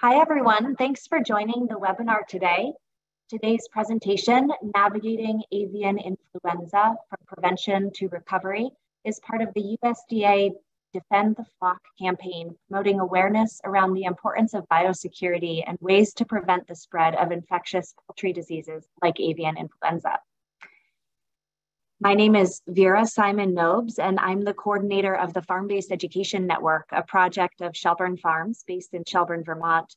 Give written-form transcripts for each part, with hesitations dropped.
Hi, everyone. Thanks for joining the webinar today. Today's presentation, Navigating Avian Influenza from Prevention to Recovery, is part of the USDA Defend the Flock campaign, promoting awareness around the importance of biosecurity and ways to prevent the spread of infectious poultry diseases like avian influenza. My name is Vera Simon Nobes, and I'm the coordinator of the Farm-Based Education Network, a project of Shelburne Farms based in Shelburne, Vermont.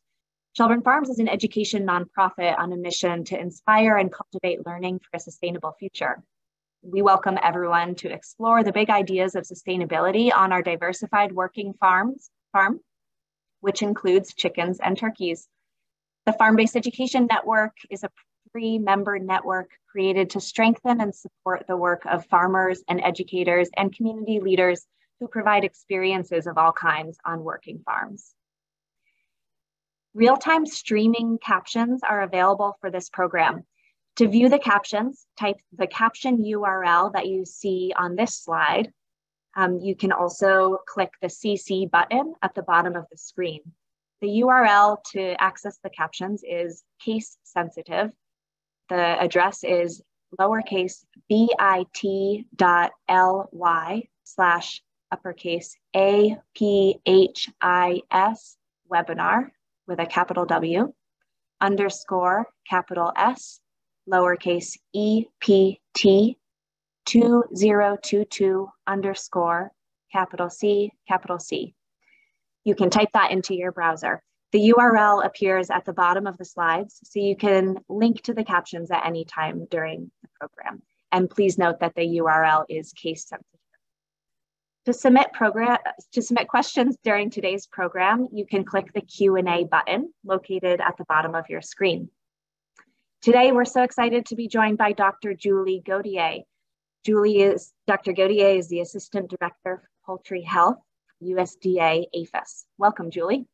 Shelburne Farms is an education nonprofit on a mission to inspire and cultivate learning for a sustainable future. We welcome everyone to explore the big ideas of sustainability on our diversified working farm, which includes chickens and turkeys. The Farm-Based Education Network is a free member network created to strengthen and support the work of farmers and educators and community leaders who provide experiences of all kinds on working farms. Real-time streaming captions are available for this program. To view the captions, type the caption URL that you see on this slide. You can also click the CC button at the bottom of the screen. The URL to access the captions is case sensitive. The address is lowercase bit.ly/uppercase APHIS webinar with a capital W _ capital S lowercase EPT 2022 _ capital C. You can type that into your browser. The URL appears at the bottom of the slides, so you can link to the captions at any time during the program. And please note that the URL is case sensitive. To submit questions during today's program, you can click the Q&A button located at the bottom of your screen. Today, we're so excited to be joined by Dr. Julie Gauthier. Dr. Gauthier is the Assistant Director for Poultry Health, USDA APHIS. Welcome, Julie.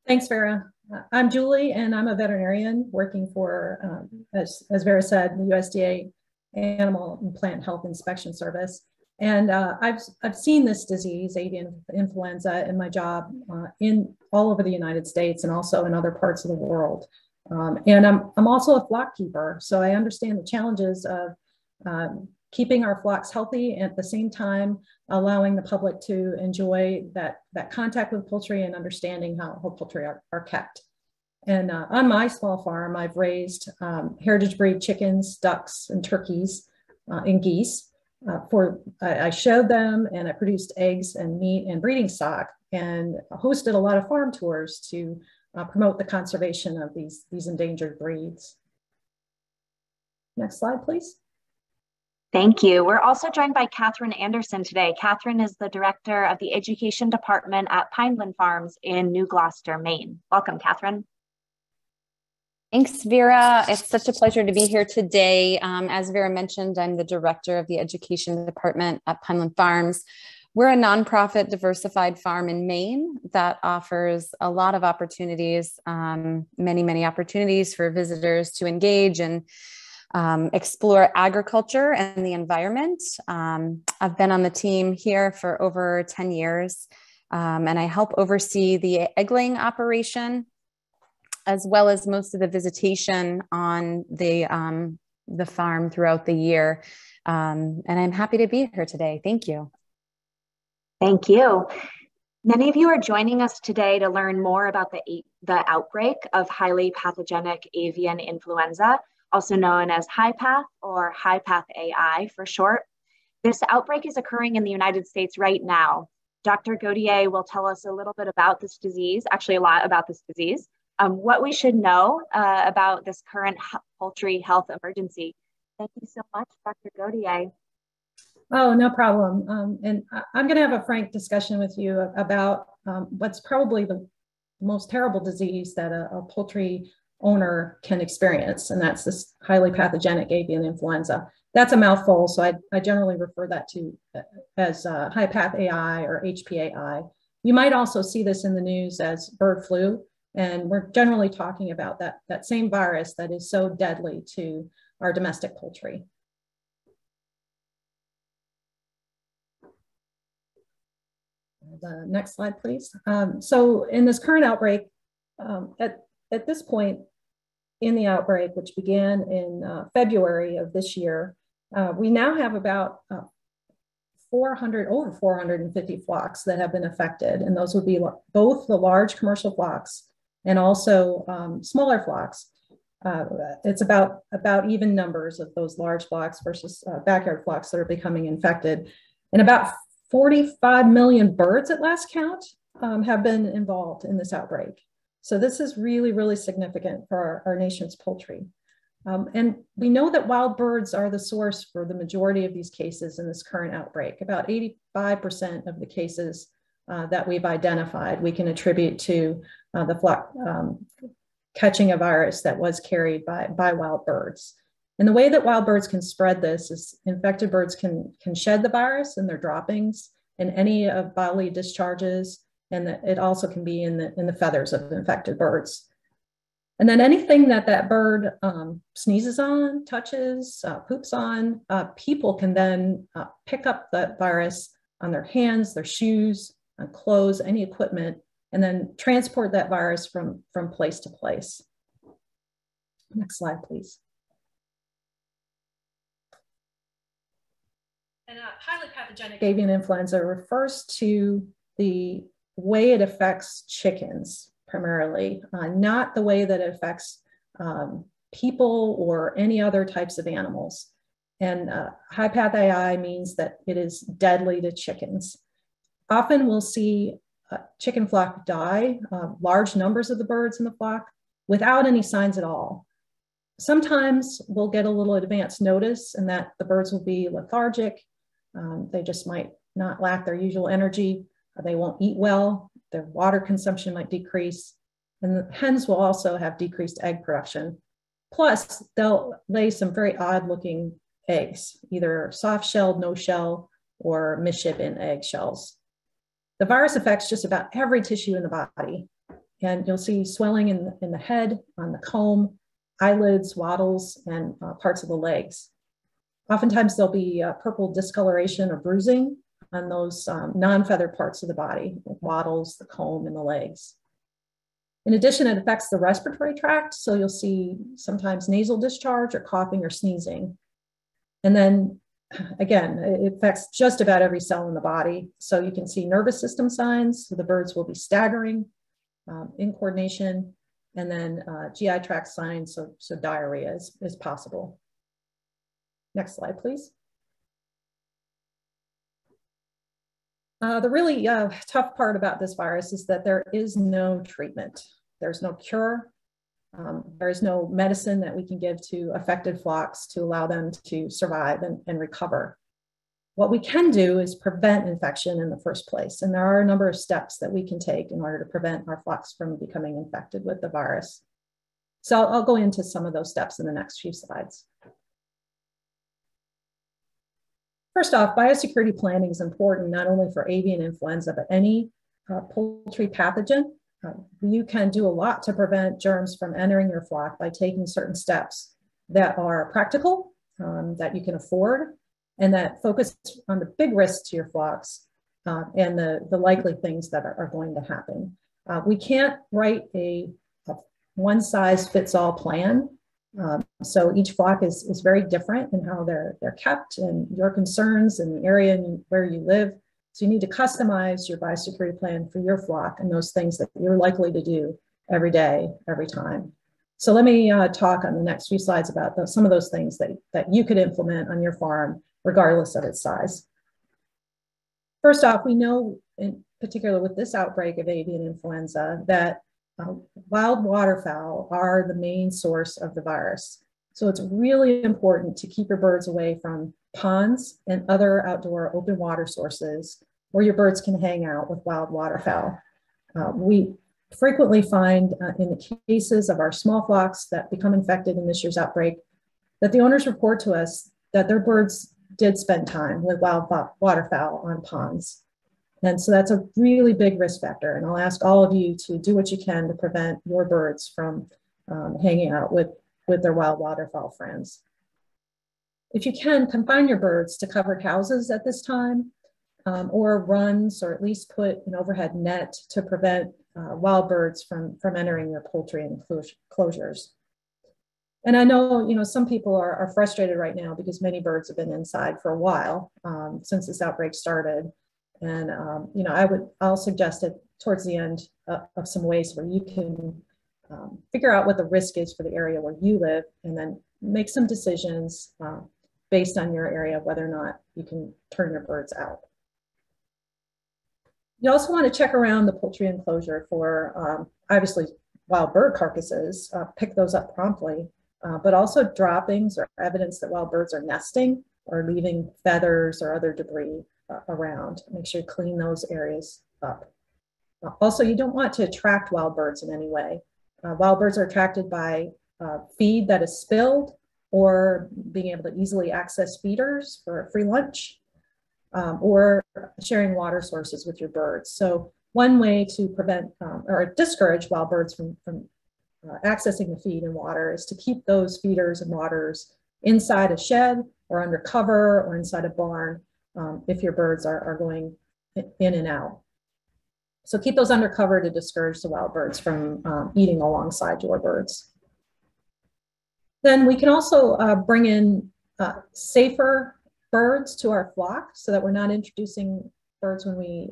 Thanks, Vera. I'm Julie, and I'm a veterinarian working for, as Vera said, the USDA Animal and Plant Health Inspection Service. And I've seen this disease, avian influenza, in my job in all over the United States and also in other parts of the world. And I'm also a flock keeper, so I understand the challenges of keeping our flocks healthy and at the same time allowing the public to enjoy that contact with poultry and understanding how poultry are kept. And on my small farm, I've raised heritage breed chickens, ducks, and turkeys and geese. I showed them, and I produced eggs and meat and breeding stock, and hosted a lot of farm tours to promote the conservation of these endangered breeds. Next slide, please. Thank you. We're also joined by Catherine Anderson today. Catherine is the Director of the Education Department at Pineland Farms in New Gloucester, Maine. Welcome, Catherine. Thanks, Vera. It's such a pleasure to be here today. As Vera mentioned, I'm the Director of the Education Department at Pineland Farms. We're a nonprofit diversified farm in Maine that offers a lot of opportunities, many opportunities for visitors to engage and explore agriculture and the environment. I've been on the team here for over 10 years, and I help oversee the egg-laying operation, as well as most of the visitation on the farm throughout the year. And I'm happy to be here today. Thank you. Thank you. Many of you are joining us today to learn more about the outbreak of highly pathogenic avian influenza, also known as HIPATH or HIPATH AI for short. This outbreak is occurring in the United States right now. Dr. Gauthier will tell us a little bit about this disease, actually a lot about this disease, what we should know about this current poultry health emergency. Thank you so much, Dr. Gauthier. Oh, no problem. And I'm going to have a frank discussion with you about what's probably the most terrible disease that a poultry owner can experience, and that's this highly pathogenic avian influenza. That's a mouthful, so I generally refer that to as HIPATH AI or HPAI. You might also see this in the news as bird flu, and we're generally talking about that same virus that is so deadly to our domestic poultry. The next slide, please. So in this current outbreak, At this point in the outbreak, which began in February of this year, we now have about over 450 flocks that have been affected. And those would be both the large commercial flocks and also smaller flocks. It's about even numbers of those large flocks versus backyard flocks that are becoming infected. And about 45 million birds at last count have been involved in this outbreak. So this is really, really significant for our nation's poultry. And we know that wild birds are the source for the majority of these cases in this current outbreak. About 85% of the cases that we've identified, we can attribute to the flock catching a virus that was carried by wild birds. And the way that wild birds can spread this is infected birds can shed the virus in their droppings and any of bodily discharges, and it also can be in the feathers of infected birds. And then anything that bird sneezes on, touches, poops on, people can then pick up that virus on their hands, their shoes, clothes, any equipment, and then transport that virus from place to place. Next slide, please. And highly pathogenic avian influenza refers to the way it affects chickens primarily, not the way that it affects people or any other types of animals. And high path AI means that it is deadly to chickens. Often we'll see a chicken flock die, large numbers of the birds in the flock, without any signs at all. Sometimes we'll get a little advance notice and that the birds will be lethargic. They just might not lack their usual energy. They won't eat well. Their water consumption might decrease. And the hens will also have decreased egg production. Plus, they'll lay some very odd looking eggs, either soft shelled, no shell, or misshapen egg shells. The virus affects just about every tissue in the body. And you'll see swelling in the head, on the comb, eyelids, wattles, and parts of the legs. Oftentimes there'll be purple discoloration or bruising on those non-feathered parts of the body, like wattles, the comb, and the legs. In addition, it affects the respiratory tract. So you'll see sometimes nasal discharge or coughing or sneezing. And then again, it affects just about every cell in the body. So you can see nervous system signs. So the birds will be staggering, incoordination, and then GI tract signs, so diarrhea is possible. Next slide, please. The really tough part about this virus is that there is no treatment. There's no cure. There is no medicine that we can give to affected flocks to allow them to survive and recover. What we can do is prevent infection in the first place. And there are a number of steps that we can take in order to prevent our flocks from becoming infected with the virus. So I'll go into some of those steps in the next few slides. First off, biosecurity planning is important not only for avian influenza, but any poultry pathogen. You can do a lot to prevent germs from entering your flock by taking certain steps that are practical, that you can afford, and that focus on the big risks to your flocks and the likely things that are going to happen. We can't write a one-size-fits-all plan. So each flock is very different in how they're kept and your concerns and the area where you live. So you need to customize your biosecurity plan for your flock and those things that you're likely to do every day, every time. So let me talk on the next few slides about some of those things that you could implement on your farm, regardless of its size. First off, we know, in particular with this outbreak of avian influenza, that wild waterfowl are the main source of the virus. So it's really important to keep your birds away from ponds and other outdoor open water sources where your birds can hang out with wild waterfowl. We frequently find in the cases of our small flocks that become infected in this year's outbreak that the owners report to us that their birds did spend time with wild waterfowl on ponds. And so that's a really big risk factor. And I'll ask all of you to do what you can to prevent your birds from hanging out with their wild waterfowl friends. If you can, confine your birds to covered houses at this time, or runs, or at least put an overhead net to prevent wild birds from entering your poultry enclosures. And I know, some people are frustrated right now because many birds have been inside for a while since this outbreak started. And, I'll suggest it towards the end of some ways where you can figure out what the risk is for the area where you live, and then make some decisions based on your area, whether or not you can turn your birds out. You also want to check around the poultry enclosure for obviously wild bird carcasses, pick those up promptly, but also droppings or evidence that wild birds are nesting or leaving feathers or other debris around. Make sure you clean those areas up. Also, you don't want to attract wild birds in any way. Wild birds are attracted by feed that is spilled, or being able to easily access feeders for a free lunch, or sharing water sources with your birds. So one way to prevent or discourage wild birds from accessing the feed and water is to keep those feeders and waters inside a shed or under cover or inside a barn if your birds are going in and out. So keep those under cover to discourage the wild birds from eating alongside your birds. Then we can also bring in safer birds to our flock so that we're not introducing birds when we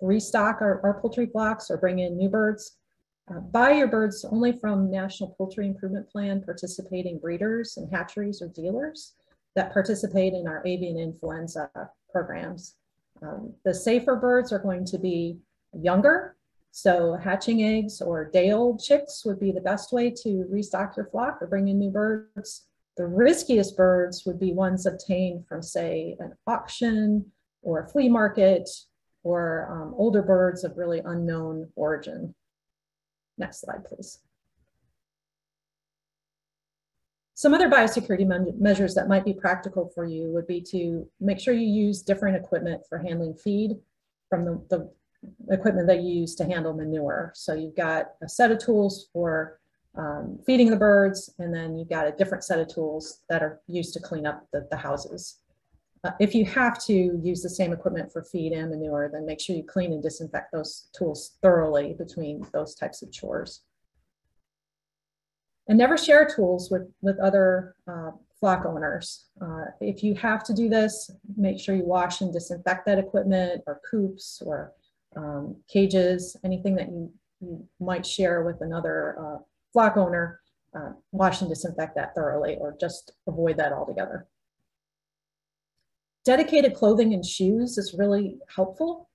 restock our poultry flocks or bring in new birds. Buy your birds only from National Poultry Improvement Plan participating breeders and hatcheries or dealers that participate in our avian influenza programs. The safer birds are going to be younger, so hatching eggs or day-old chicks would be the best way to restock your flock or bring in new birds. The riskiest birds would be ones obtained from, say, an auction or a flea market, or older birds of really unknown origin. Next slide, please. Some other biosecurity measures that might be practical for you would be to make sure you use different equipment for handling feed from the equipment that you use to handle manure. So you've got a set of tools for feeding the birds, and then you've got a different set of tools that are used to clean up the houses. If you have to use the same equipment for feed and manure, then make sure you clean and disinfect those tools thoroughly between those types of chores. And never share tools with other flock owners. If you have to do this, make sure you wash and disinfect that equipment, or coops, or cages, anything that you might share with another flock owner. Wash and disinfect that thoroughly, or just avoid that altogether. Dedicated clothing and shoes is really helpful.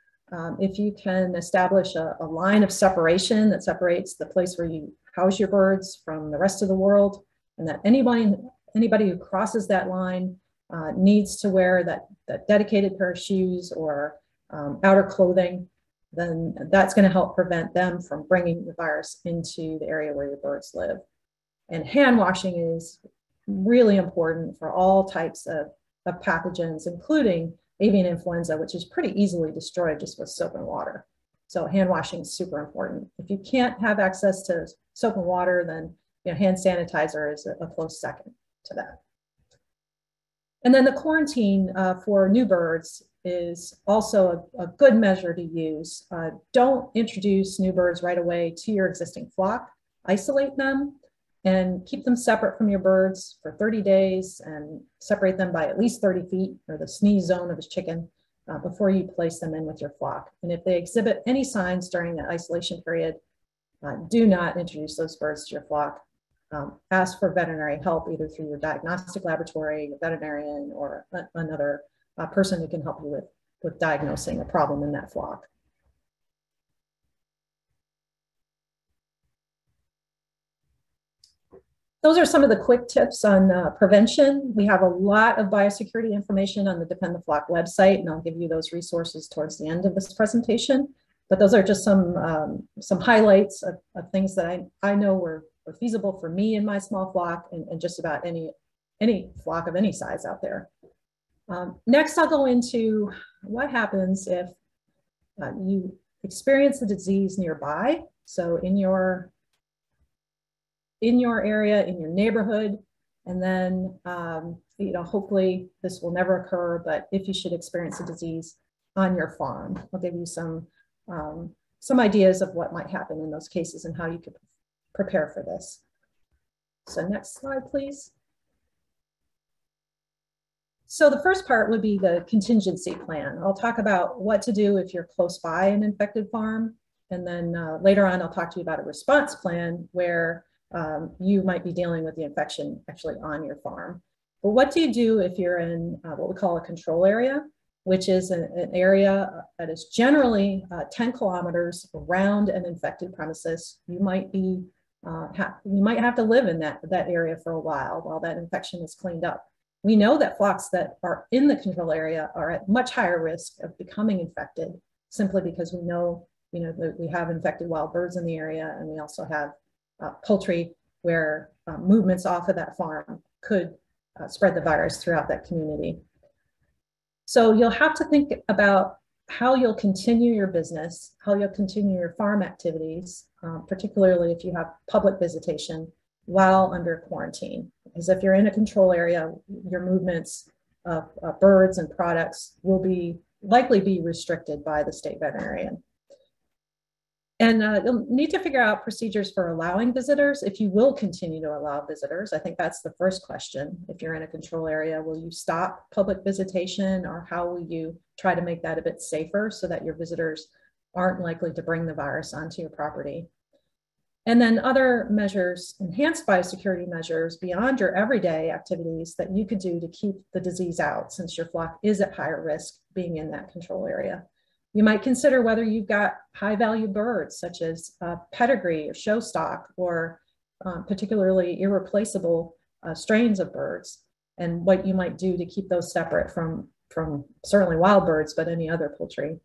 If you can establish a line of separation that separates the place where you house your birds from the rest of the world, and that anybody who crosses that line needs to wear that dedicated pair of shoes or outer clothing, then that's going to help prevent them from bringing the virus into the area where your birds live. And hand washing is really important for all types of pathogens, including avian influenza, which is pretty easily destroyed just with soap and water. So hand washing is super important. If you can't have access to soap and water, then hand sanitizer is a close second to that. And then the quarantine for new birds is also a good measure to use. Don't introduce new birds right away to your existing flock. Isolate them and keep them separate from your birds for 30 days and separate them by at least 30 feet, or the sneeze zone of a chicken, before you place them in with your flock. And if they exhibit any signs during that isolation period, do not introduce those birds to your flock. Ask for veterinary help, either through your diagnostic laboratory, your veterinarian, or another person who can help you with diagnosing a problem in that flock. Those are some of the quick tips on prevention. We have a lot of biosecurity information on the Defend the Flock website, and I'll give you those resources towards the end of this presentation. But those are just some highlights of things that I know were feasible for me in my small flock, and just about any flock of any size out there. Next, I'll go into what happens if you experience the disease nearby. So in your area, in your neighborhood, and then hopefully this will never occur, but if you should experience a disease on your farm, I'll give you some some ideas of what might happen in those cases and how you could prepare for this. So next slide, please. So the first part would be the contingency plan. I'll talk about what to do if you're close by an infected farm. And then later on, I'll talk to you about a response plan where you might be dealing with the infection actually on your farm. But what do you do if you're in what we call a control area, which is an area that is generally 10 kilometers around an infected premises? You might be you might have to live in that area for a while that infection is cleaned up. We know that flocks that are in the control area are at much higher risk of becoming infected, simply because we know, that we have infected wild birds in the area, and we also have poultry where movements off of that farm could spread the virus throughout that community. So you'll have to think about how you'll continue your business, how you'll continue your farm activities, particularly if you have public visitation while under quarantine. Because if you're in a control area, your movements of birds and products will likely be restricted by the state veterinarian. And you'll need to figure out procedures for allowing visitors, if you will continue to allow visitors. I think that's the first question. If you're in a control area, will you stop public visitation, or how will you try to make that a bit safer so that your visitors aren't likely to bring the virus onto your property? And then other measures, enhanced biosecurity measures beyond your everyday activities that you could do to keep the disease out, since your flock is at higher risk being in that control area. You might consider whether you've got high value birds, such as pedigree or show stock, or particularly irreplaceable strains of birds, and what you might do to keep those separate from certainly wild birds, but any other poultry.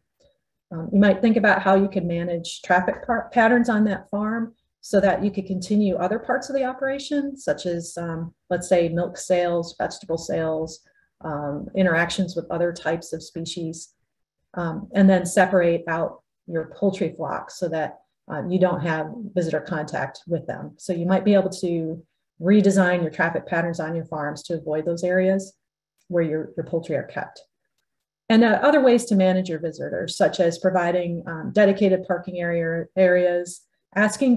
You might think about how you can manage traffic patterns on that farm so that you could continue other parts of the operation, such as, let's say, milk sales, vegetable sales, interactions with other types of species, and then separate out your poultry flocks so that you don't have visitor contact with them. So you might be able to redesign your traffic patterns on your farms to avoid those areas where your poultry are kept. And other ways to manage your visitors, such as providing dedicated parking areas, asking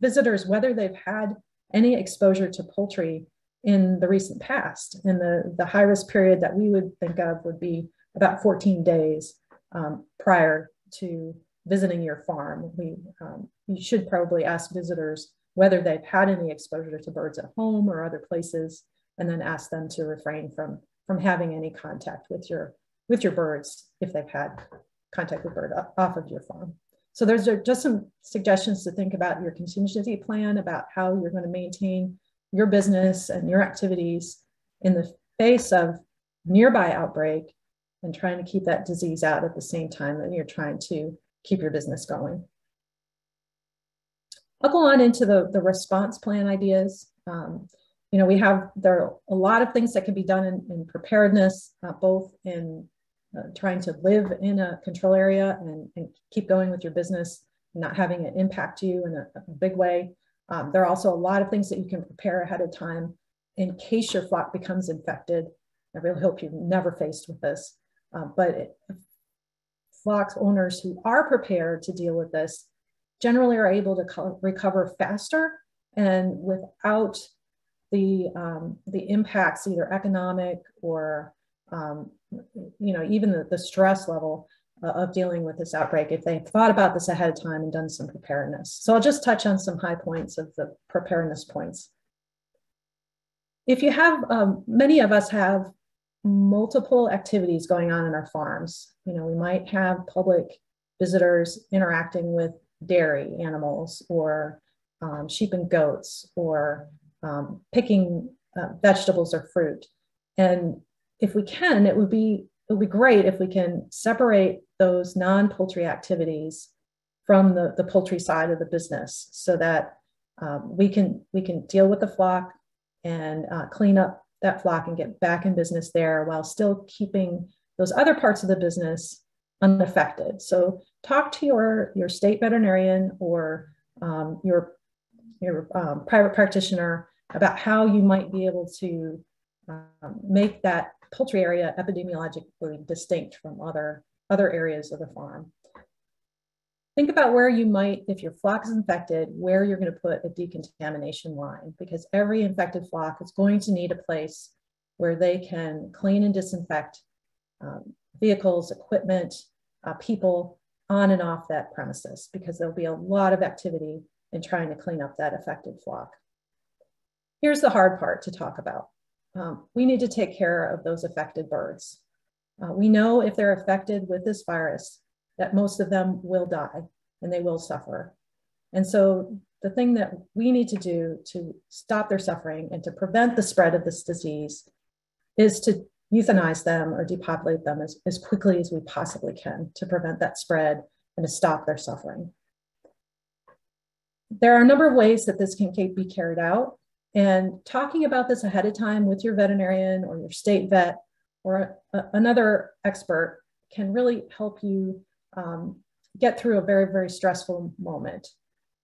visitors whether they've had any exposure to poultry in the recent past. And the high-risk period that we would think of would be about 14 days prior to visiting your farm. You should probably ask visitors whether they've had any exposure to birds at home or other places, and then ask them to refrain from having any contact with your birds if they've had contact with bird off of your farm. So there's just some suggestions to think about your contingency plan, about how you're going to maintain your business and your activities in the face of nearby outbreak, and trying to keep that disease out at the same time that you're trying to keep your business going. I'll go on into the response plan ideas. There are a lot of things that can be done in preparedness, both in trying to live in a control area and keep going with your business, not having it impact you in a big way. There are also a lot of things that you can prepare ahead of time in case your flock becomes infected. I really hope you're never faced with this, but flock owners who are prepared to deal with this generally are able to recover faster and without the impacts, either economic or even the stress level of dealing with this outbreak, if they've thought about this ahead of time and done some preparedness. So I'll just touch on some high points of the preparedness points. If you have, many of us have multiple activities going on in our farms. We might have public visitors interacting with dairy animals, or sheep and goats, or picking vegetables or fruit. And if we can, it would be great if we can separate those non-poultry activities from the poultry side of the business, so that we can deal with the flock and clean up that flock and get back in business there, while still keeping those other parts of the business unaffected. So talk to your state veterinarian or your private practitioner about how you might be able to make that poultry area epidemiologically distinct from other areas of the farm. Think about where you might, if your flock is infected, where you're going to put a decontamination line, because every infected flock is going to need a place where they can clean and disinfect vehicles, equipment, people on and off that premises, because there'll be a lot of activity in trying to clean up that affected flock. Here's the hard part to talk about. We need to take care of those affected birds. We know if they're affected with this virus, that most of them will die and they will suffer. And so the thing that we need to do to stop their suffering and to prevent the spread of this disease is to euthanize them or depopulate them as quickly as we possibly can to prevent that spread and to stop their suffering. There are a number of ways that this can be carried out. And talking about this ahead of time with your veterinarian or your state vet or another expert can really help you get through a very, very stressful moment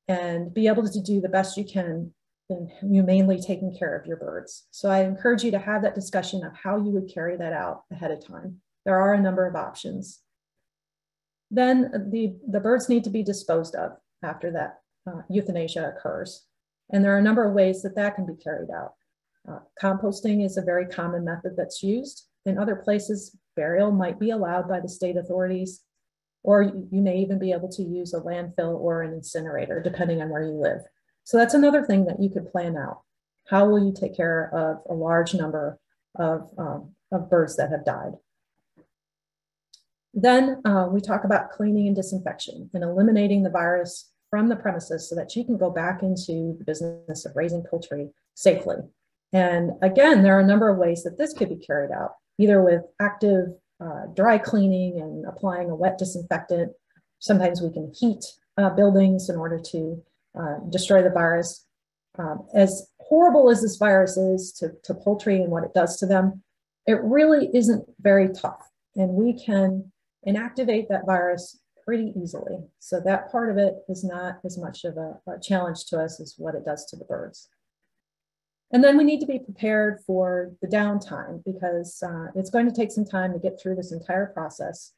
and be able to do the best you can in humanely taking care of your birds. So I encourage you to have that discussion of how you would carry that out ahead of time. There are a number of options. Then the birds need to be disposed of after that euthanasia occurs. And there are a number of ways that that can be carried out. Composting is a very common method that's used. In other places, burial might be allowed by the state authorities, or you may even be able to use a landfill or an incinerator, depending on where you live. So that's another thing that you could plan out. How will you take care of a large number of birds that have died? Then we talk about cleaning and disinfection and eliminating the virus from the premises so that you can go back into the business of raising poultry safely. And again, there are a number of ways that this could be carried out, either with active dry cleaning and applying a wet disinfectant. Sometimes we can heat buildings in order to destroy the virus. As horrible as this virus is to poultry and what it does to them, it really isn't very tough. And we can inactivate that virus pretty easily. So that part of it is not as much of a challenge to us as what it does to the birds. And then we need to be prepared for the downtime, because it's going to take some time to get through this entire process.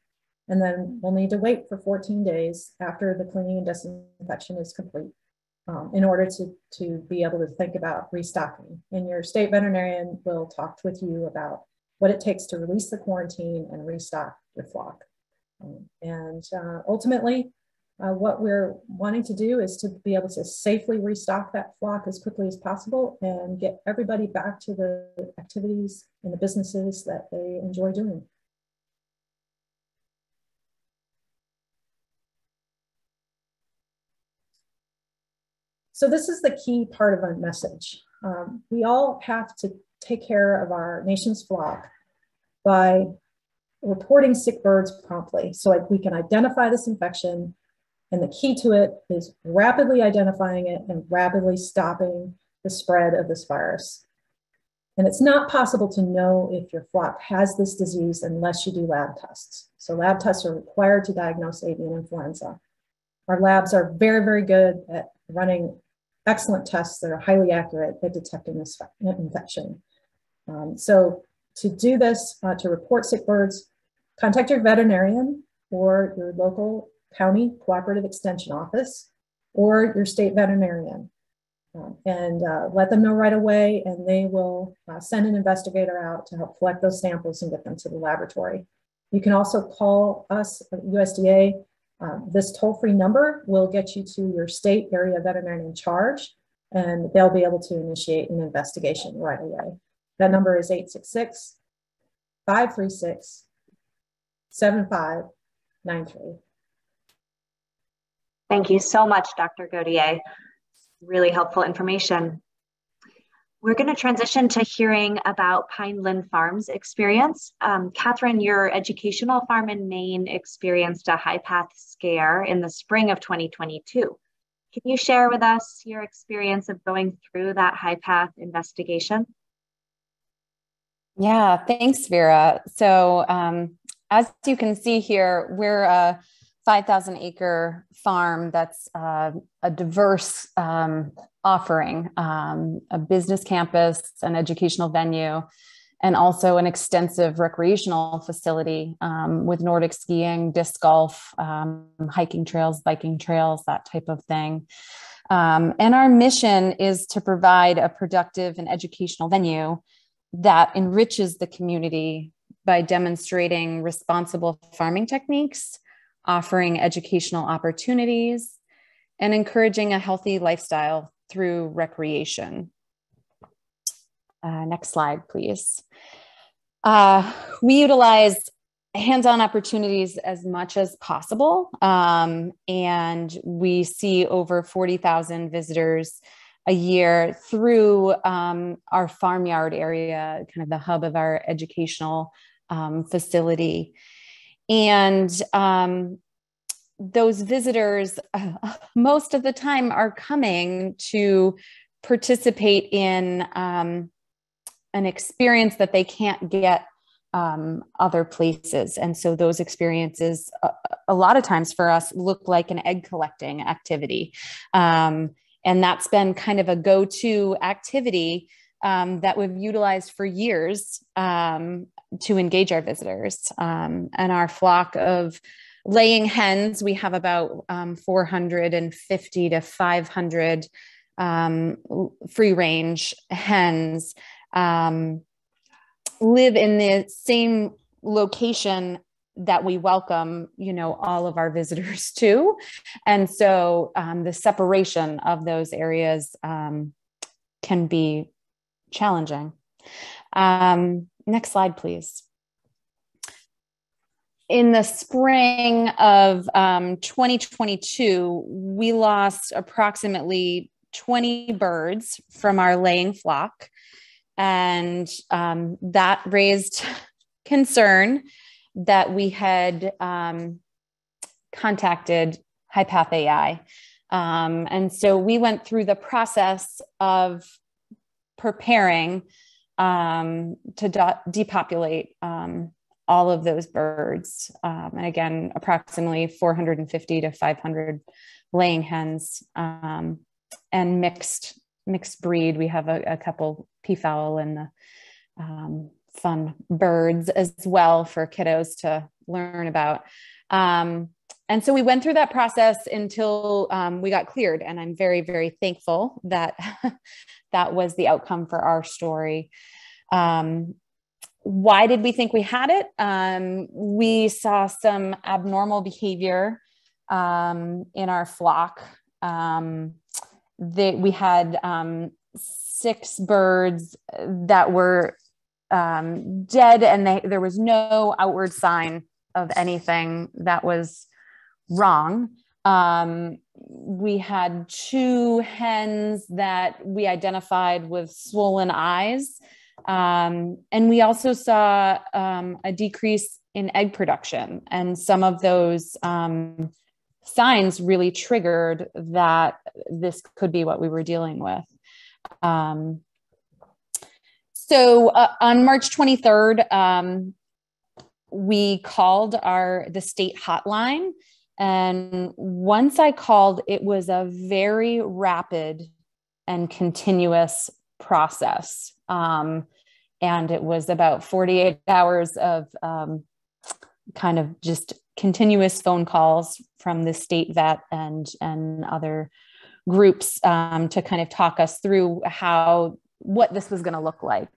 And then we'll need to wait for 14 days after the cleaning and disinfection is complete in order to be able to think about restocking. And your state veterinarian will talk with you about what it takes to release the quarantine and restock your flock. Ultimately, what we're wanting to do is to be able to safely restock that flock as quickly as possible and get everybody back to the activities and the businesses that they enjoy doing. So this is the key part of our message. We all have to take care of our nation's flock by reporting sick birds promptly, so like we can identify this infection. And the key to it is rapidly identifying it and rapidly stopping the spread of this virus. And it's not possible to know if your flock has this disease unless you do lab tests. So lab tests are required to diagnose avian influenza. Our labs are very, very good at running excellent tests that are highly accurate at detecting this infection. So to do this, to report sick birds, contact your veterinarian or your local county cooperative extension office or your state veterinarian, and let them know right away, and they will send an investigator out to help collect those samples and get them to the laboratory. You can also call us at USDA. This toll-free number will get you to your state area veterinarian in charge, and they'll be able to initiate an investigation right away. That number is 866-536-7593. Thank you so much, Dr. Gaudier. Really helpful information. We're going to transition to hearing about Pineland Farms experience. Catherine, your educational farm in Maine experienced a high path scare in the spring of 2022. Can you share with us your experience of going through that high path investigation? Yeah, thanks, Vera. So as you can see here, we're a 5,000 acre farm that's a diverse offering, a business campus, an educational venue, and also an extensive recreational facility with Nordic skiing, disc golf, hiking trails, biking trails, that type of thing. And our mission is to provide a productive and educational venue that enriches the community by demonstrating responsible farming techniques, offering educational opportunities, and encouraging a healthy lifestyle through recreation. Next slide, please. We utilize hands-on opportunities as much as possible. And we see over 40,000 visitors a year through our farmyard area, kind of the hub of our educational facility. And those visitors, most of the time, are coming to participate in an experience that they can't get other places. And so those experiences, a lot of times for us, look like an egg collecting activity. And that's been kind of a go-to activity that we've utilized for years to engage our visitors. And our flock of laying hens, we have about 450 to 500 free range hens, live in the same location that we welcome, all of our visitors to. And so the separation of those areas can be challenging. Next slide, please. In the spring of 2022, we lost approximately 20 birds from our laying flock. And that raised concern that we had contacted HiPath AI. And so we went through the process of preparing to depopulate all of those birds. And again, approximately 450 to 500 laying hens and mixed breed. We have a couple peafowl and the fun birds as well for kiddos to learn about. And so we went through that process until we got cleared. And I'm very, very thankful that that was the outcome for our story. Why did we think we had it? We saw some abnormal behavior in our flock. We had 6 birds that were dead, and there was no outward sign of anything that was wrong. We had 2 hens that we identified with swollen eyes. And we also saw a decrease in egg production, and some of those signs really triggered that this could be what we were dealing with. So on March 23rd, we called the state hotline. And once I called, it was a very rapid and continuous process. And it was about 48 hours of kind of just continuous phone calls from the state vet and other groups to kind of talk us through what this was going to look like.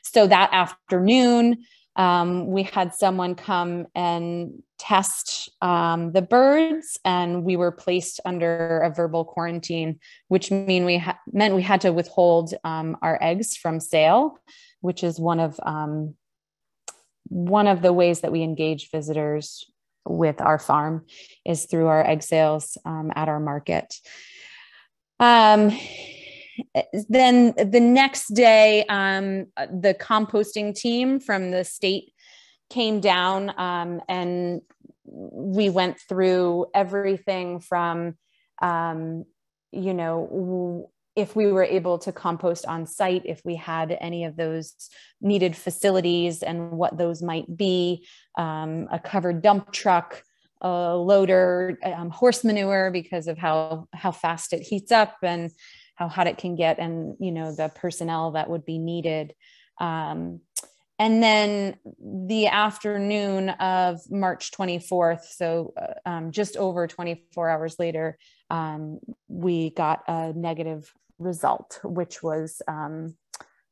So that afternoon, we had someone come and test the birds, and we were placed under a verbal quarantine, which meant we had to withhold our eggs from sale, which is one of the ways that we engage visitors with our farm is through our egg sales at our market. Then the next day, the composting team from the state came down and we went through everything from, if we were able to compost on site, if we had any of those needed facilities and what those might be, a covered dump truck, a loader, horse manure because of how fast it heats up and how hot it can get, and the personnel that would be needed. And then the afternoon of March 24th, so just over 24 hours later, we got a negative result, which was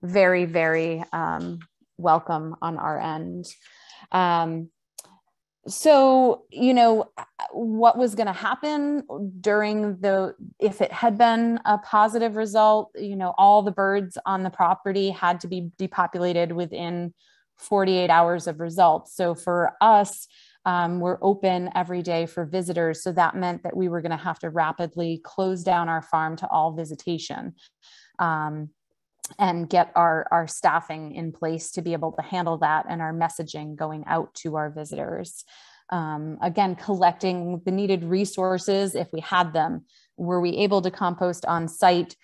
very, very welcome on our end. So, you know, what was going to happen if it had been a positive result, you know, all the birds on the property had to be depopulated within 48 hours of results. So for us, we're open every day for visitors. So that meant that we were going to have to rapidly close down our farm to all visitation. And get our staffing in place to be able to handle that, and our messaging going out to our visitors. Again, collecting the needed resources if we had them. Were we able to compost on site?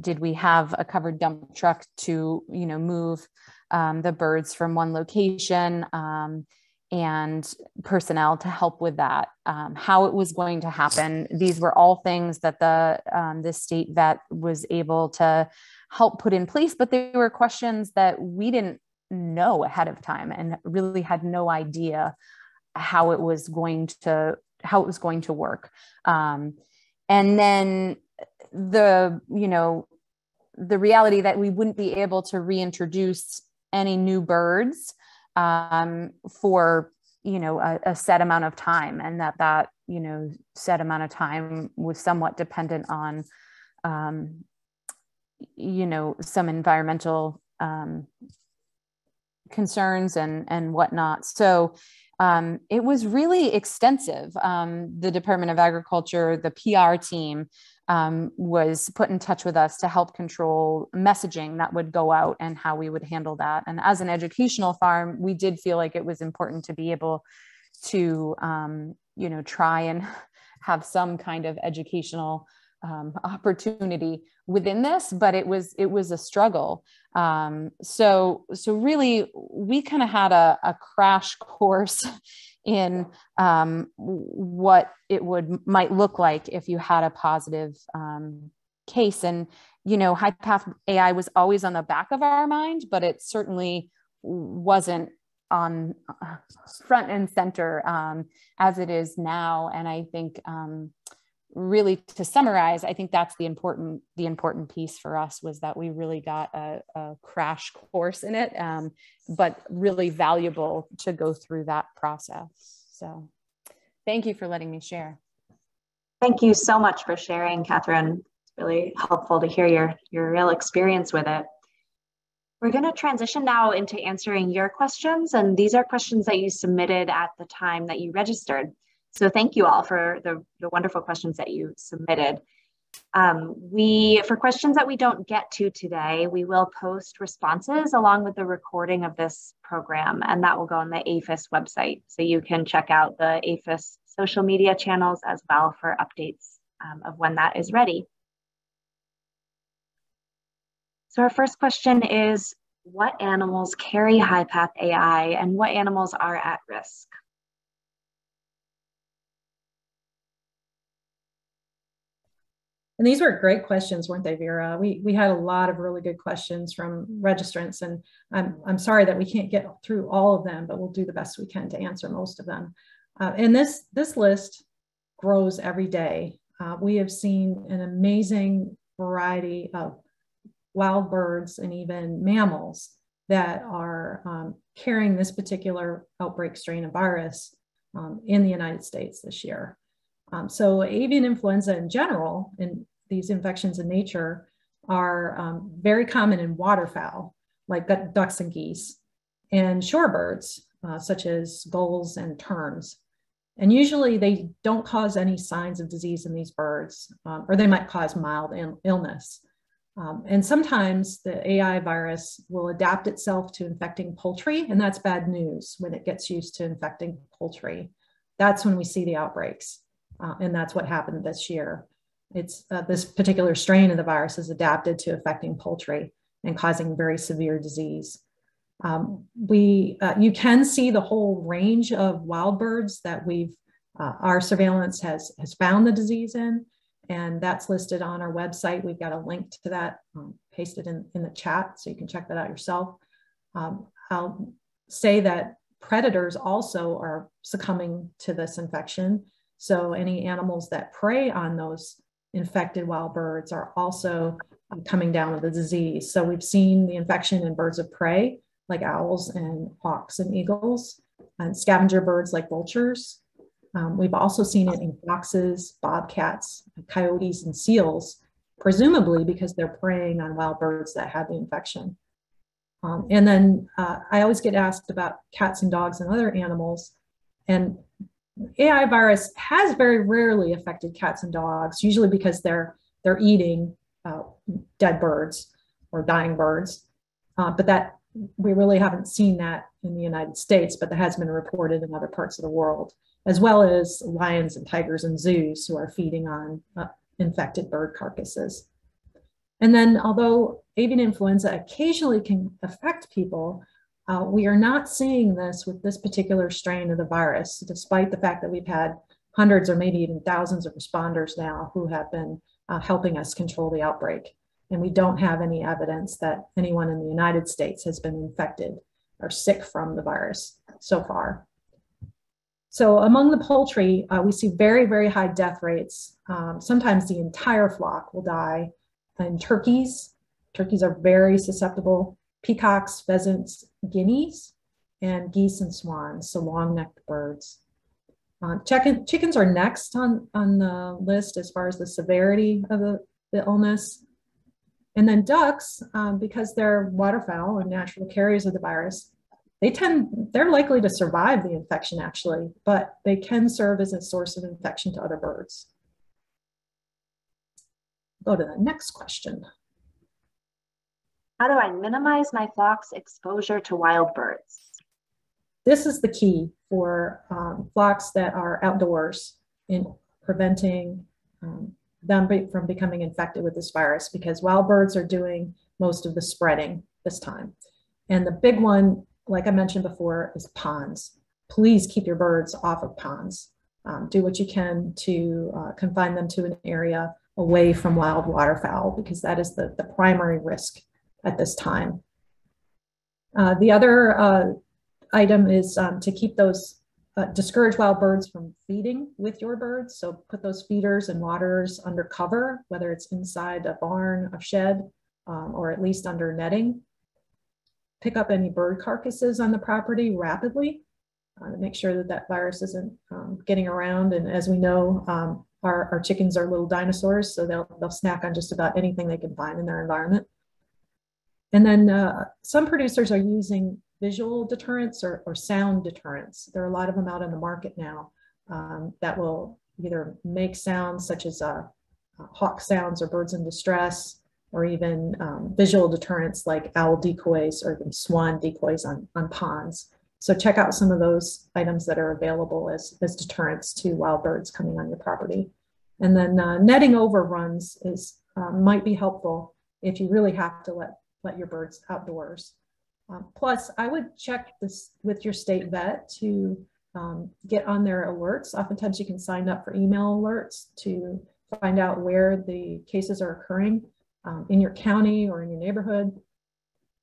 Did we have a covered dump truck to, you know, move the birds from one location, and personnel to help with that? How it was going to happen. These were all things that the state vet was able to help put in place, but they were questions that we didn't know ahead of time and really had no idea how it was going to work. And then the reality that we wouldn't be able to reintroduce any new birds for, you know, a set amount of time, and that, you know, set amount of time was somewhat dependent on, you know, some environmental concerns and whatnot. So it was really extensive. The Department of Agriculture, the PR team was put in touch with us to help control messaging that would go out and how we would handle that. And as an educational farm, we did feel like it was important to be able to, you know, try and have some kind of educational opportunity within this, but it was a struggle. So really we kind of had a crash course in what it might look like if you had a positive case. And, you know, high path AI was always on the back of our mind, but it certainly wasn't on front and center as it is now. And I think really, to summarize, I think that's the important piece for us, was that we really got a crash course in it, but really valuable to go through that process. So thank you for letting me share. Thank you so much for sharing, Catherine. It's really helpful to hear your real experience with it. We're going to transition now into answering your questions, and these are questions that you submitted at the time that you registered. So thank you all for the wonderful questions that you submitted. For questions that we don't get to today, we will post responses along with the recording of this program, and that will go on the APHIS website. So you can check out the APHIS social media channels as well for updates of when that is ready. So our first question is, what animals carry high path AI and what animals are at risk? And these were great questions, weren't they, Vera? We had a lot of really good questions from registrants, and I'm sorry that we can't get through all of them, but we'll do the best we can to answer most of them. And this list grows every day. We have seen an amazing variety of wild birds and even mammals that are carrying this particular outbreak strain of virus in the United States this year. So avian influenza in general, and these infections in nature, are very common in waterfowl, like ducks and geese, and shorebirds, such as gulls and terns. And usually they don't cause any signs of disease in these birds, or they might cause mild illness. And sometimes the AI virus will adapt itself to infecting poultry, and that's bad news when it gets used to infecting poultry. That's when we see the outbreaks. And that's what happened this year. It's this particular strain of the virus is adapted to affecting poultry and causing very severe disease. You can see the whole range of wild birds that our surveillance has found the disease in. and that's listed on our website. We've got a link to that pasted in the chat, so you can check that out yourself. I'll say that predators also are succumbing to this infection. So any animals that prey on those infected wild birds are also coming down with the disease. So we've seen the infection in birds of prey, like owls and hawks and eagles, and scavenger birds like vultures. We've also seen it in foxes, bobcats, coyotes, and seals, presumably because they're preying on wild birds that had the infection. And then I always get asked about cats and dogs and other animals. And AI virus has very rarely affected cats and dogs, usually because they're eating dead birds or dying birds. But that we really haven't seen that in the United States, but that has been reported in other parts of the world, as well as lions and tigers in zoos who are feeding on infected bird carcasses. And then, although avian influenza occasionally can affect people, we are not seeing this with this particular strain of the virus, despite the fact that we've had hundreds or maybe even thousands of responders now who have been helping us control the outbreak. And we don't have any evidence that anyone in the United States has been infected or sick from the virus so far. So among the poultry, we see very, very high death rates. Sometimes the entire flock will die. And turkeys are very susceptible. Peacocks, pheasants, guineas, and geese and swans, so long-necked birds. Chickens are next on the list as far as the severity of the illness. And then ducks, because they're waterfowl and natural carriers of the virus, they're likely to survive the infection actually, but they can serve as a source of infection to other birds. Go to the next question. How do I minimize my flock's exposure to wild birds? This is the key for flocks that are outdoors in preventing them from becoming infected with this virus, because wild birds are doing most of the spreading this time. And the big one, like I mentioned before, is ponds. Please keep your birds off of ponds. Do what you can to confine them to an area away from wild waterfowl, because that is the primary risk at this time. The other item is to keep those, discourage wild birds from feeding with your birds. So put those feeders and waterers under cover, whether it's inside a barn, a shed, or at least under netting. Pick up any bird carcasses on the property rapidly to make sure that that virus isn't getting around. And as we know, our chickens are little dinosaurs, so they'll snack on just about anything they can find in their environment. And then some producers are using visual deterrents or sound deterrents. There are a lot of them out in the market now that will either make sounds such as hawk sounds or birds in distress, or even visual deterrents like owl decoys or even swan decoys on ponds. So check out some of those items that are available as deterrents to wild birds coming on your property. And then netting overruns might be helpful if you really have to let your birds outdoors. Plus, I would check this with your state vet to get on their alerts. Oftentimes you can sign up for email alerts to find out where the cases are occurring in your county or in your neighborhood.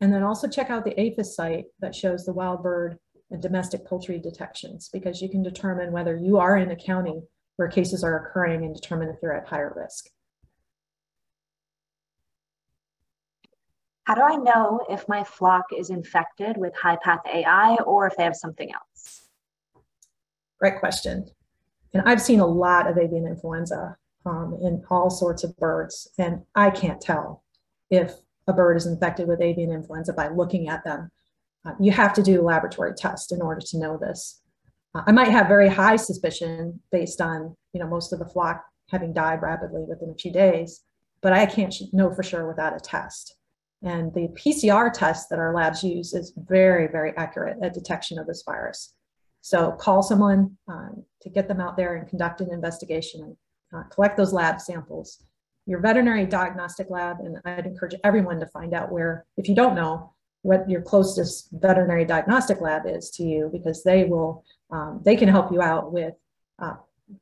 And then also check out the APHIS site that shows the wild bird and domestic poultry detections, because you can determine whether you are in a county where cases are occurring and determine if you're at higher risk. How do I know if my flock is infected with high-path AI or if they have something else? Great question. And I've seen a lot of avian influenza in all sorts of birds, and I can't tell if a bird is infected with avian influenza by looking at them. You have to do a laboratory test in order to know this. I might have very high suspicion based on most of the flock having died rapidly within a few days, but I can't know for sure without a test. And the PCR test that our labs use is very, very accurate at detection of this virus. So call someone to get them out there and conduct an investigation and collect those lab samples. Your veterinary diagnostic lab, and I'd encourage everyone to find out where, if you don't know, what your closest veterinary diagnostic lab is to you, because they can help you out with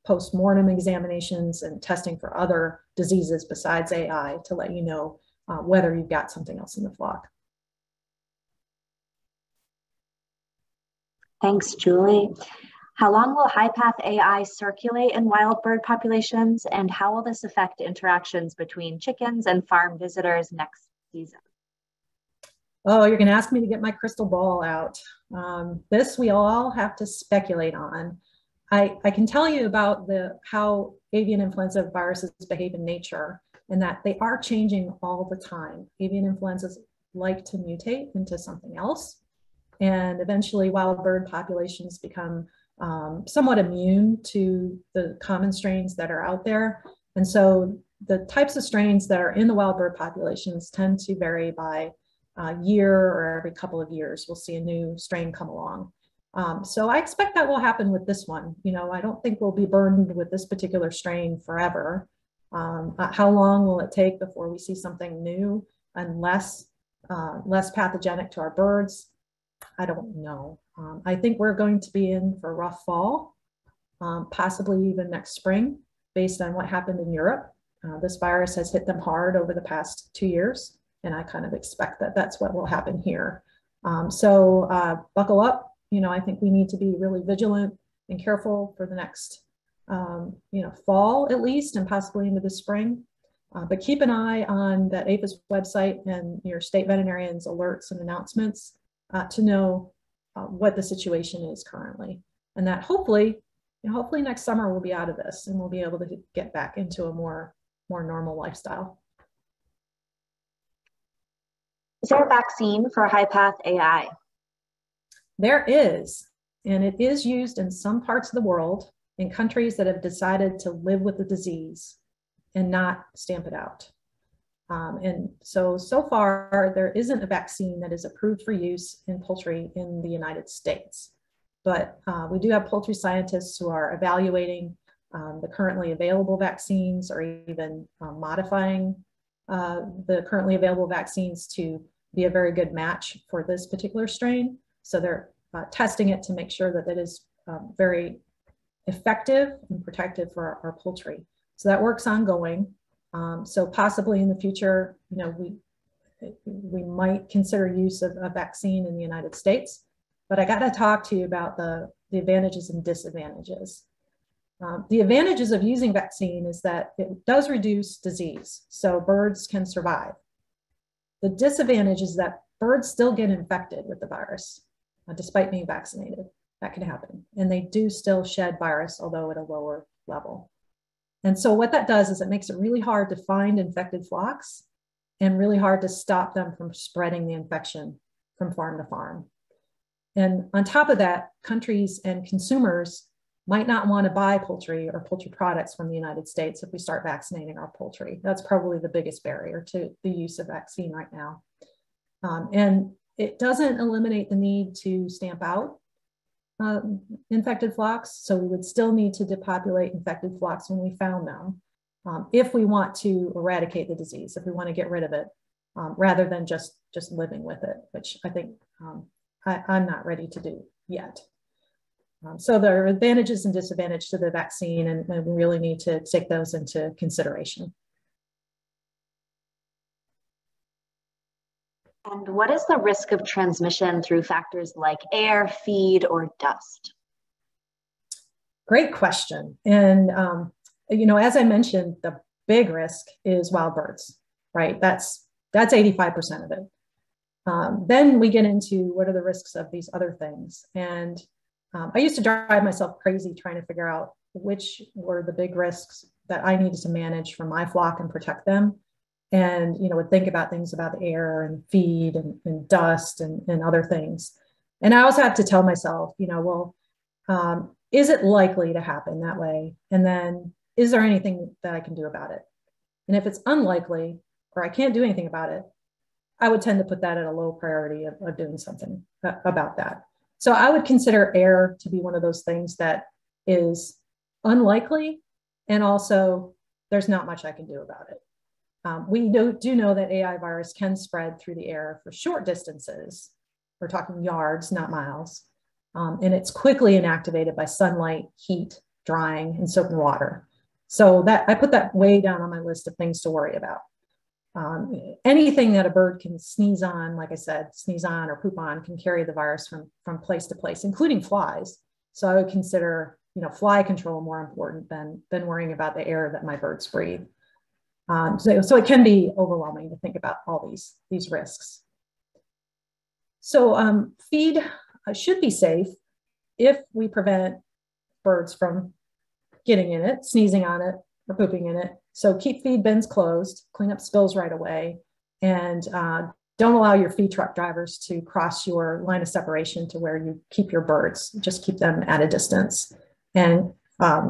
post-mortem examinations and testing for other diseases besides AI to let you know whether you've got something else in the flock. Thanks, Julie. How long will high-path AI circulate in wild bird populations, and how will this affect interactions between chickens and farm visitors next season? Oh, you're going to ask me to get my crystal ball out. This we all have to speculate on. I can tell you about how avian influenza viruses behave in nature, and that they are changing all the time. Avian influenzas like to mutate into something else, and eventually wild bird populations become somewhat immune to the common strains that are out there. And so the types of strains that are in the wild bird populations tend to vary by year, or every couple of years we'll see a new strain come along. So I expect that will happen with this one. You know, I don't think we'll be burdened with this particular strain forever. How long will it take before we see something new and less pathogenic to our birds? I don't know. I think we're going to be in for a rough fall, possibly even next spring, based on what happened in Europe. This virus has hit them hard over the past 2 years, and I kind of expect that that's what will happen here. So buckle up. You know, I think we need to be really vigilant and careful for the next, fall at least, and possibly into the spring. But keep an eye on that APHIS website and your state veterinarian's alerts and announcements to know what the situation is currently, and that hopefully next summer we'll be out of this and we'll be able to get back into a more normal lifestyle. Is there a vaccine for high-path AI? There is, and it is used in some parts of the world in countries that have decided to live with the disease and not stamp it out. And so far, there isn't a vaccine that is approved for use in poultry in the United States. But we do have poultry scientists who are evaluating the currently available vaccines, or even modifying the currently available vaccines to be a very good match for this particular strain. So they're testing it to make sure that it is very effective and protective for our poultry. So that work's ongoing. So possibly in the future, you know, we might consider use of a vaccine in the United States. But I got to talk to you about the advantages and disadvantages. The advantages of using vaccine is that it does reduce disease, so birds can survive. The disadvantage is that birds still get infected with the virus, despite being vaccinated. That can happen. And they do still shed virus, although at a lower level. And so what that does is it makes it really hard to find infected flocks and really hard to stop them from spreading the infection from farm to farm. And on top of that, countries and consumers might not want to buy poultry or poultry products from the United States if we start vaccinating our poultry. That's probably the biggest barrier to the use of vaccine right now. And it doesn't eliminate the need to stamp out infected flocks. So we would still need to depopulate infected flocks when we found them, if we want to eradicate the disease, if we want to get rid of it, rather than just living with it, which I think I'm not ready to do yet. So there are advantages and disadvantages to the vaccine, and we really need to take those into consideration. And what is the risk of transmission through factors like air, feed, or dust? Great question. And, as I mentioned, the big risk is wild birds, right? That's 85% of it. Then we get into what are the risks of these other things. And I used to drive myself crazy trying to figure out which were the big risks that I needed to manage for my flock and protect them. And, would think about things about air and feed and dust and other things. And I also have to tell myself, is it likely to happen that way? And then is there anything that I can do about it? And if it's unlikely, or I can't do anything about it, I would tend to put that at a low priority of doing something about that. So I would consider air to be one of those things that is unlikely, and also there's not much I can do about it. We do know that AI virus can spread through the air for short distances. We're talking yards, not miles. And it's quickly inactivated by sunlight, heat, drying, and soap and water. So that I put that way down on my list of things to worry about. Anything that a bird can sneeze on, like I said, sneeze on or poop on, can carry the virus from place to place, including flies. So I would consider, fly control more important than worrying about the air that my birds breathe. So it can be overwhelming to think about all these risks. So feed should be safe if we prevent birds from getting in it, sneezing on it, or pooping in it. So keep feed bins closed, clean up spills right away, and don't allow your feed truck drivers to cross your line of separation to where you keep your birds. Just keep them at a distance, and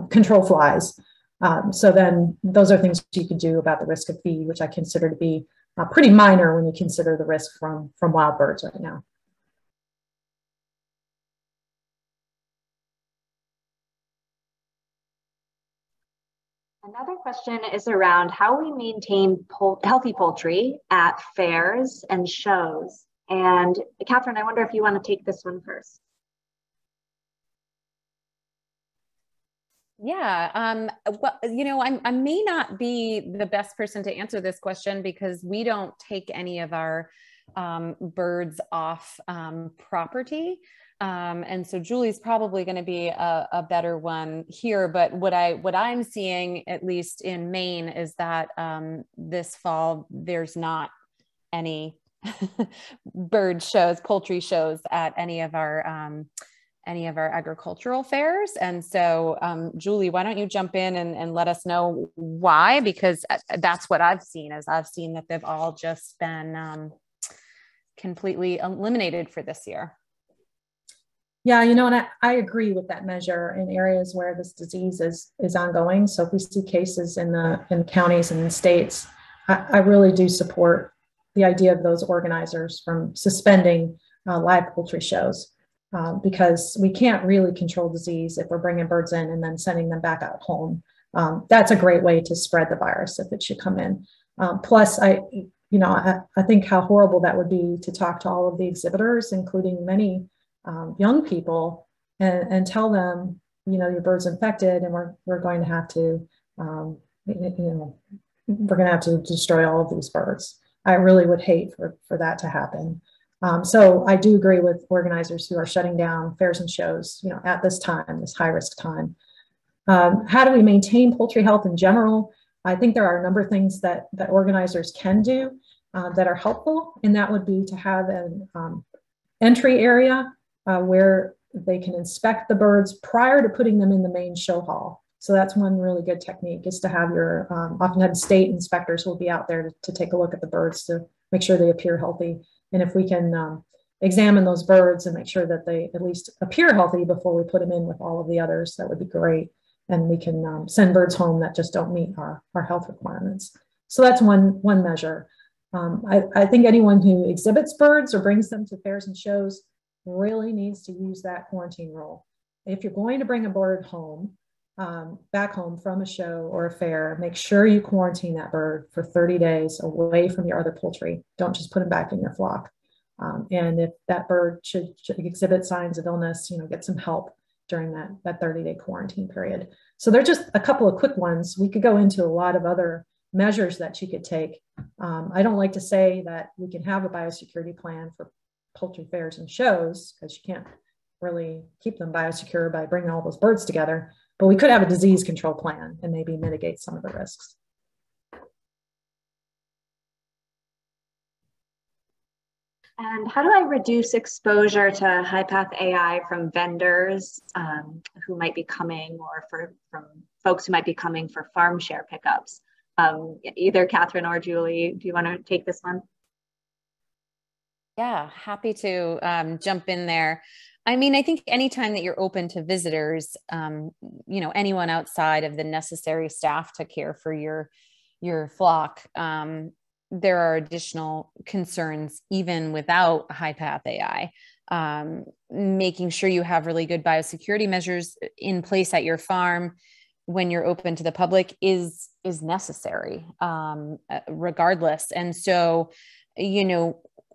control flies. So then those are things you could do about the risk of feed, which I consider to be pretty minor when you consider the risk from wild birds right now. Another question is around how we maintain healthy poultry at fairs and shows. And Catherine, I wonder if you want to take this one first. Yeah, well, I may not be the best person to answer this question because we don't take any of our birds off property. And so Julie's probably going to be a better one here. But what I'm seeing, at least in Maine, is that this fall there's not any bird shows, poultry shows at any of our agricultural fairs. And so, Julie, why don't you jump in and let us know why? Because that's what I've seen. I've seen that they've all just been completely eliminated for this year. Yeah, and I agree with that measure in areas where this disease is ongoing. So if we see cases in the counties and in states, I really do support the idea of those organizers from suspending live poultry shows, because we can't really control disease if we're bringing birds in and then sending them back out home. That's a great way to spread the virus if it should come in. Plus, I think how horrible that would be to talk to all of the exhibitors, including many young people, and tell them, your bird's infected, and we're going to have to, we're going to have to destroy all of these birds. I really would hate for that to happen. So I do agree with organizers who are shutting down fairs and shows, at this time, this high risk time. How do we maintain poultry health in general? I think there are a number of things that organizers can do that are helpful, and that would be to have an entry area where they can inspect the birds prior to putting them in the main show hall. So that's one really good technique, is to have your, oftentimes state inspectors will be out there to take a look at the birds to make sure they appear healthy. And if we can examine those birds and make sure that they at least appear healthy before we put them in with all of the others, that would be great. And we can send birds home that just don't meet our health requirements. So that's one measure. I think anyone who exhibits birds or brings them to fairs and shows really needs to use that quarantine rule. If you're going to bring a bird home, back home from a show or a fair, make sure you quarantine that bird for 30 days away from your other poultry. Don't just put them back in your flock. And if that bird should exhibit signs of illness, get some help during that 30-day quarantine period. So they're just a couple of quick ones. We could go into a lot of other measures that you could take. I don't like to say that we can have a biosecurity plan for poultry fairs and shows, because you can't really keep them biosecure by bringing all those birds together, but we could have a disease control plan and maybe mitigate some of the risks. And how do I reduce exposure to high-path AI from vendors who might be coming, or from folks who might be coming for farm share pickups? Either Catherine or Julie, do you want to take this one? Yeah, happy to jump in there. I mean, I think anytime that you're open to visitors, anyone outside of the necessary staff to care for your flock, there are additional concerns even without high-path AI. Making sure you have really good biosecurity measures in place at your farm when you're open to the public is necessary, regardless. And so,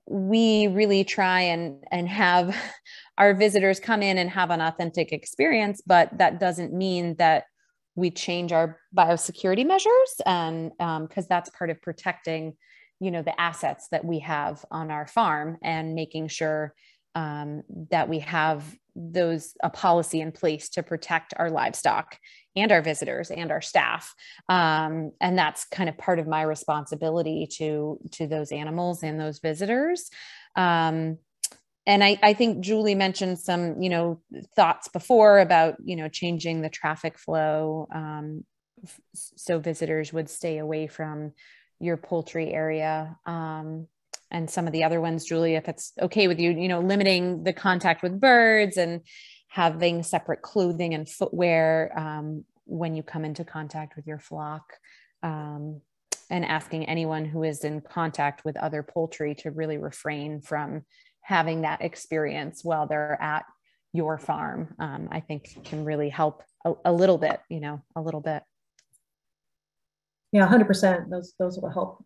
we really try and have our visitors come in and have an authentic experience, but that doesn't mean that we change our biosecurity measures, and because that's part of protecting, the assets that we have on our farm, and making sure that we have a policy in place to protect our livestock and our visitors and our staff. And that's kind of part of my responsibility to those animals and those visitors. And I think Julie mentioned some, thoughts before about, changing the traffic flow, so visitors would stay away from your poultry area. And some of the other ones, Julie, if it's okay with you, limiting the contact with birds and having separate clothing and footwear when you come into contact with your flock, and asking anyone who is in contact with other poultry to really refrain from having that experience while they're at your farm, I think can really help a little bit, a little bit. Yeah, 100%. Those will help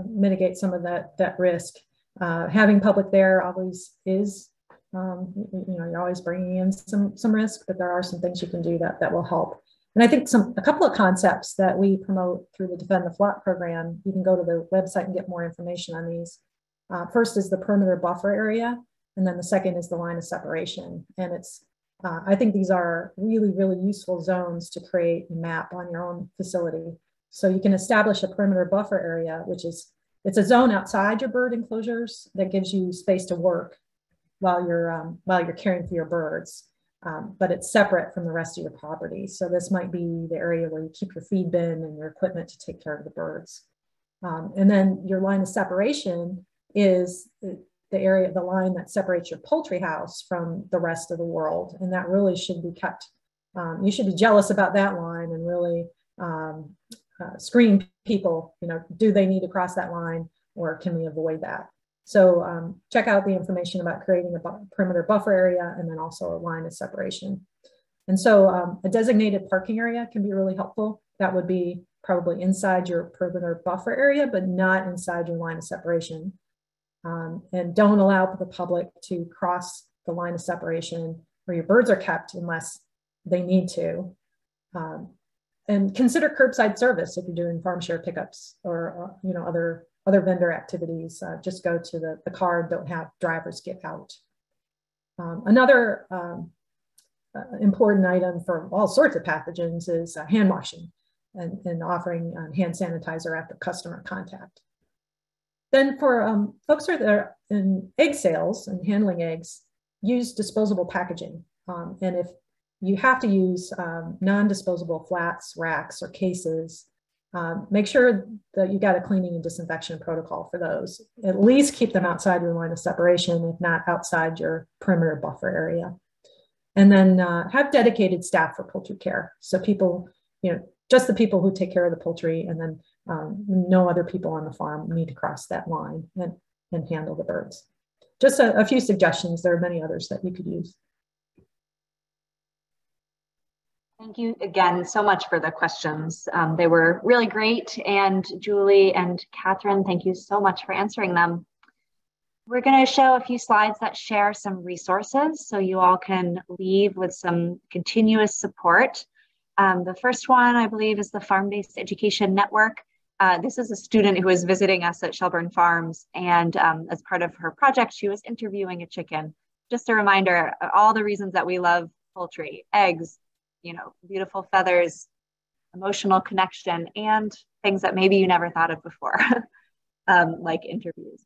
mitigate some of that risk. Having public there always is, you're always bringing in some risk, but there are some things you can do that will help. And I think a couple of concepts that we promote through the Defend the Flock program, you can go to the website and get more information on these. First is the perimeter buffer area, and then the second is the line of separation. And I think these are really, really useful zones to create a map on your own facility. So you can establish a perimeter buffer area, it's a zone outside your bird enclosures that gives you space to work while you're caring for your birds, but it's separate from the rest of your property. So this might be the area where you keep your feed bin and your equipment to take care of the birds. And then your line of separation is the line that separates your poultry house from the rest of the world. And that really should be kept. You should be jealous about that line and really screen people, do they need to cross that line, or can we avoid that? So check out the information about creating a perimeter buffer area, and then also a line of separation. And so a designated parking area can be really helpful. That would be probably inside your perimeter buffer area, but not inside your line of separation. And don't allow the public to cross the line of separation where your birds are kept unless they need to. And consider curbside service if you're doing farm share pickups or other vendor activities. Just go to the car and don't have drivers get out. Another important item for all sorts of pathogens is hand washing and offering hand sanitizer after customer contact. Then for folks that are in egg sales and handling eggs, use disposable packaging. And if you have to use non-disposable flats, racks, or cases, make sure that you got a cleaning and disinfection protocol for those. At least keep them outside your line of separation, if not outside your perimeter buffer area. And then have dedicated staff for poultry care. So people, just the people who take care of the poultry, and then no other people on the farm need to cross that line and handle the birds. Just a few suggestions. There are many others that you could use. Thank you again so much for the questions. They were really great. And Julie and Catherine, thank you so much for answering them. We're going to show a few slides that share some resources so you all can leave with some continuous support. The first one, I believe, is the Farm-Based Education Network. This is a student who was visiting us at Shelburne Farms, and as part of her project, she was interviewing a chicken. Just a reminder, all the reasons that we love poultry: eggs, beautiful feathers, emotional connection, and things that maybe you never thought of before, like interviews.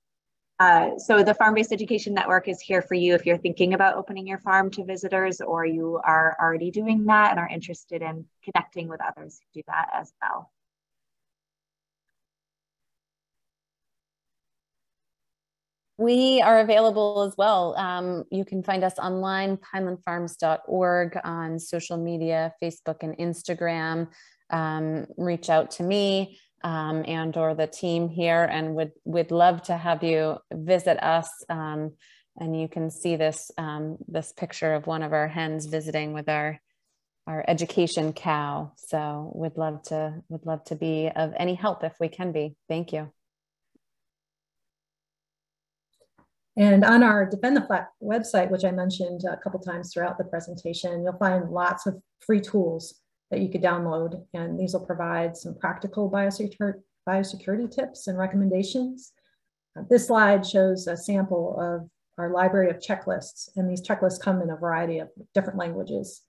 So the Farm-Based Education Network is here for you if you're thinking about opening your farm to visitors, or you are already doing that and are interested in connecting with others who do that as well. We are available as well. You can find us online, pinelandfarms.org, on social media, Facebook and Instagram. Reach out to me and or the team here, and would love to have you visit us. And you can see this picture of one of our hens visiting with our education cow. So would love to be of any help if we can be. Thank you. And on our Defend the Flock website, which I mentioned a couple times throughout the presentation, you'll find lots of free tools that you could download. And these will provide some practical biosecurity tips and recommendations. This slide shows a sample of our library of checklists, and these checklists come in a variety of different languages.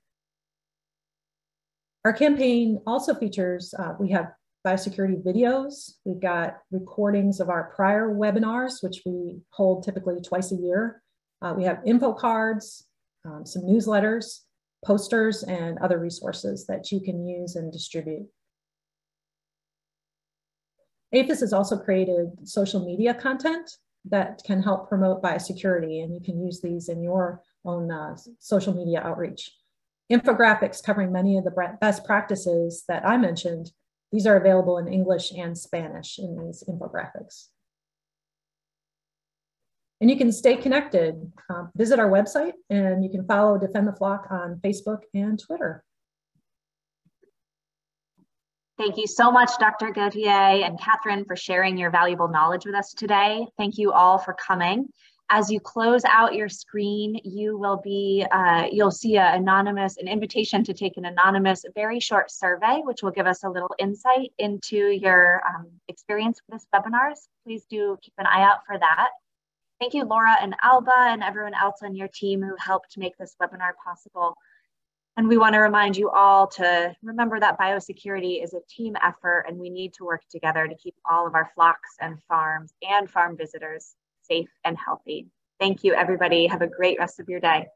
Our campaign also features, we have biosecurity videos. We've got recordings of our prior webinars, which we hold typically twice a year. We have info cards, some newsletters, posters, and other resources that you can use and distribute. APHIS has also created social media content that can help promote biosecurity, and you can use these in your own social media outreach. Infographics covering many of the best practices that I mentioned, these are available in English and Spanish in these infographics. And you can stay connected. Visit our website, and you can follow Defend the Flock on Facebook and Twitter. Thank you so much, Dr. Gauthier and Catherine, for sharing your valuable knowledge with us today. Thank you all for coming. As you close out your screen, you will be, you'll see an invitation to take an anonymous, very short survey, which will give us a little insight into your experience with this webinar. Please do keep an eye out for that. Thank you, Laura and Alba, and everyone else on your team who helped make this webinar possible. And we want to remind you all to remember that biosecurity is a team effort, and we need to work together to keep all of our flocks and farms and farm visitors safe and healthy. Thank you, everybody. Have a great rest of your day.